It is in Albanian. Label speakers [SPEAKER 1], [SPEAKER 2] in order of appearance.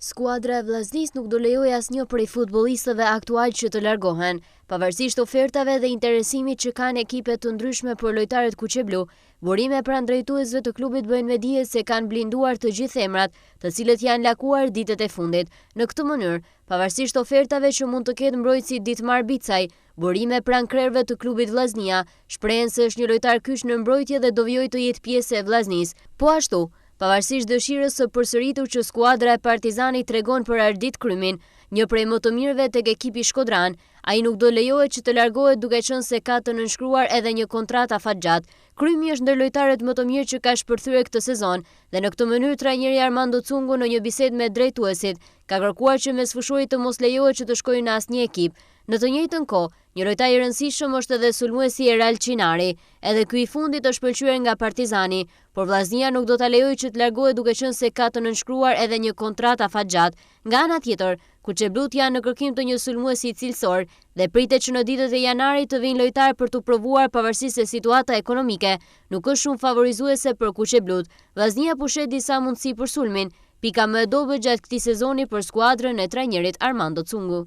[SPEAKER 1] Skuadra e Vllaznisë nuk do lejojë asnjë prej futbollistëve aktual që të largohen. Pavarësisht ofertave dhe interesimit që kanë ekipet të ndryshme për lojtarët kuqeblu, burime pranë drejtuesve të klubit bëjnë me dije se kanë blinduar të gjithë emrat, të cilët janë lakuar ditët e fundit. Në këtë mënyrë, pavarësisht ofertave që mund të ketë mbrojtësi Ditmar Bicaj, burime pranë krerëve të klubit Vllaznia shprehen se është një lojtar kyç në mbrojtje dhe do vijojë të jetë pjesë e Vllaznisë. Po ashtu, pavarësisht dëshirës së përsëritur që skuadra e Partizanit tregon për Ardit Krymin, një prej më të mirëve tek ekipi shkodran, ai nuk do lejohet që të largohet duke qenë se ka të nënshkruar edhe një kontratë afatgjatë. Krymi është ndër lojtarët më të mirë që ka shpërthyer këtë sezon dhe në këtë mënyrë trajneri Armando Cungu në një bisedë me drejtuesit ka kërkuar që mes fushorit të mos lejohet që të shkojë në asnjë ekip. Në të njëjtën kohë, një lojtar i rëndësishëm është edhe sulmuesi Eral Çinari. Edhe ky i fundit është pëlqyer nga Partizani, por Vllaznia nuk do ta lejojë që të largohet duke qenë se ka të nënshkruar edhe një kontratë afatgjatë. Nga ana tjetër, kuqeblut janë në kërkim të një sulmuesi cilësor dhe pritet që në ditët e janarit të vinë lojtar për të provuar pavarësisht se situata ekonomike nuk është shumë favorizuese për kuqeblut. Vllaznia pushet disa mundësi për sulmin, pika më e dobët gjatë këtij sezoni për skuadrën e trajnerit Armando Cungu.